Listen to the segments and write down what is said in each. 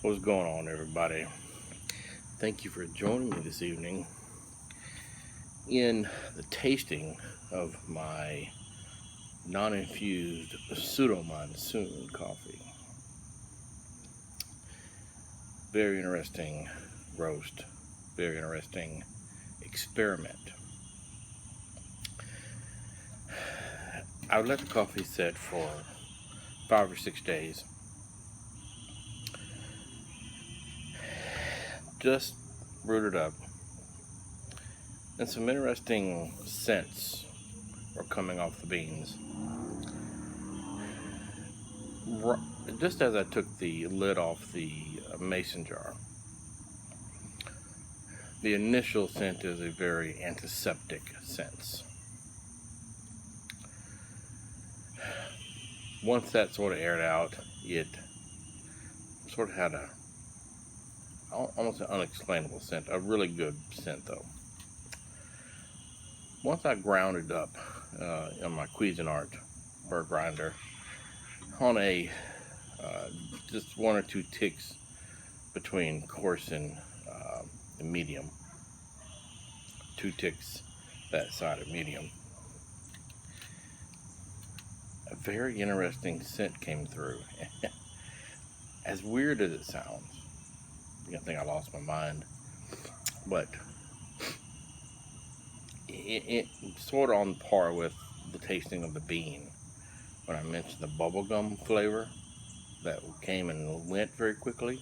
What's going on, everybody? Thank you for joining me this evening in the tasting of my non-infused Pseudo Monsoon coffee. Very interesting roast, very interesting experiment. I would let the coffee sit for 5 or 6 days. Just brewed it up, and some interesting scents are coming off the beans. Just as I took the lid off the mason jar, the initial scent is a very antiseptic scent. Once that sort of aired out, it sort of had a almost an unexplainable scent, a really good scent though. Once I ground it up on my Cuisinart burr grinder on a just 1 or 2 ticks between coarse and medium, 2 ticks that side of medium, a very interesting scent came through. As weird as it sounds, I think I lost my mind, but it sort of on par with the tasting of the bean when I mentioned the bubblegum flavor that came and went very quickly.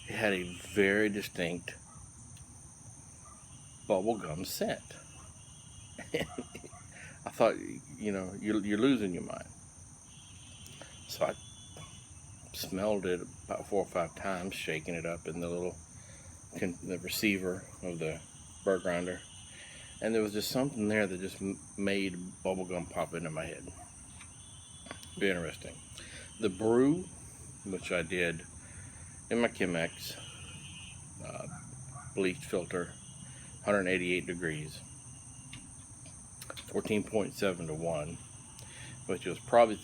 It had a very distinct bubblegum scent. I thought, you're losing your mind. So I smelled it about 4 or 5 times, shaking it up in the receiver of the burr grinder, and there was just something there that just made bubblegum pop into my head. Very interesting. The brew, which I did in my Chemex bleached filter, 188 degrees, 14.7 to 1, which was probably,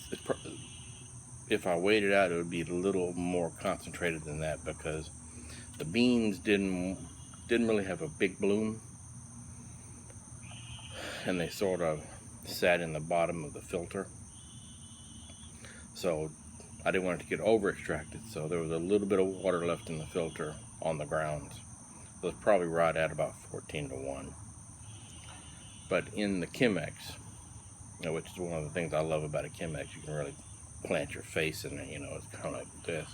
if I weighed it out, it would be a little more concentrated than that, because the beans didn't really have a big bloom, and they sort of sat in the bottom of the filter. So I didn't want it to get over extracted, so there was a little bit of water left in the filter on the grounds. It was probably right at about 14 to 1. But in the Chemex, which is one of the things I love about a Chemex, you can really plant your face in it, it's kind of like this.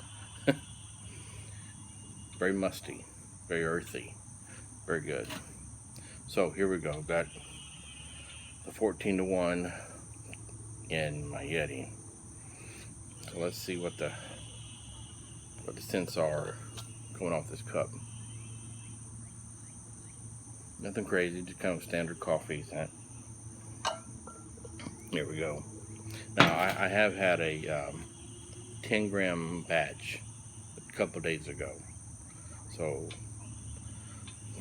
Very musty, very earthy, very good. So here we go, got the 14 to 1 in my Yeti. So let's see what the scents are coming off this cup. Nothing crazy, just kind of standard coffee scent. Here we go. Now I have had a 10-gram batch a couple of days ago, so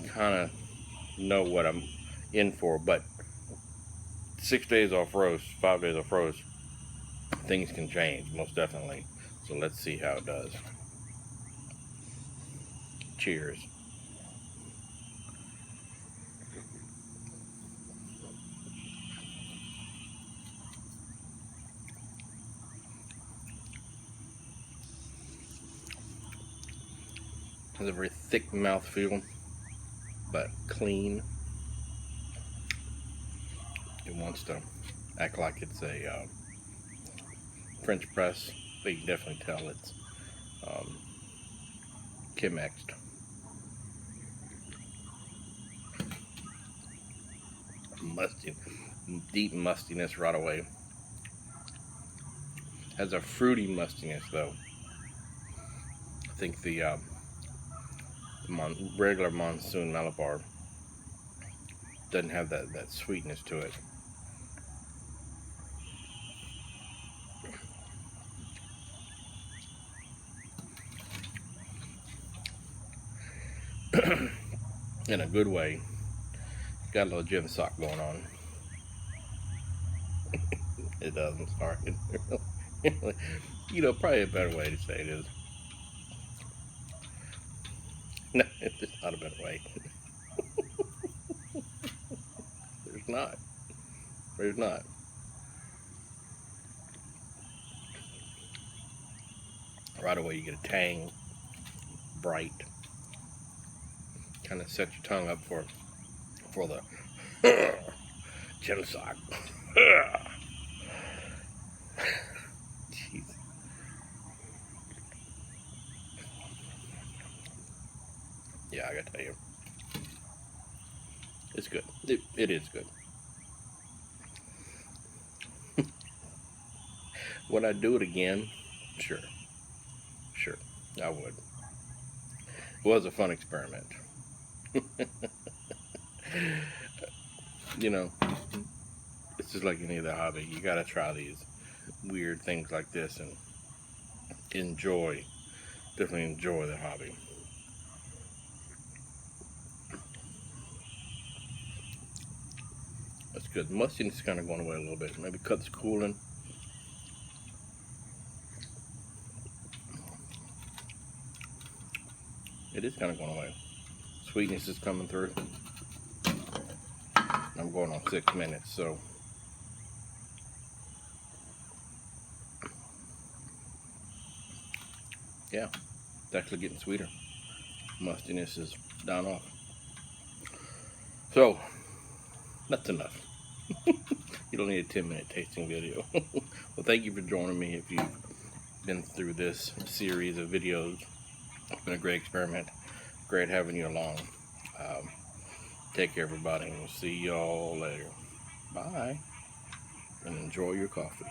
kind of know what I'm in for. But 6 days off roast, 5 days off roast, things can change, most definitely. So let's see how it does. Cheers. Has a very thick mouthfeel, but clean. It wants to act like it's a French press, but you can definitely tell it's Chemexed. Musty, deep mustiness right away. Has a fruity mustiness though. I think the regular Monsoon Malabar doesn't have that sweetness to it. In a good way. Got a little gym sock going on. It does, I'm sorry. Probably a better way to say it is. No, there's not a better way. There's not. There's not. Right away you get a tang, bright. Kind of set your tongue up for the chin sock. Jeez. Yeah, I gotta tell you, it's good. It is good. Would I do it again? Sure, I would. It was a fun experiment. You know, it's just like any other hobby. You gotta try these weird things like this and definitely enjoy the hobby. That's good. Mustiness is kind of going away a little bit. Maybe cut the cooling. It is kind of going away. Sweetness is coming through. I'm going on 6 minutes, so yeah, it's actually getting sweeter. Mustiness is down off. So that's enough. You don't need a 10-minute tasting video. Well, thank you for joining me. If you've been through this series of videos, it's been a great experiment. Great having you along. Take care, everybody, and we'll see y'all later. Bye, and enjoy your coffee.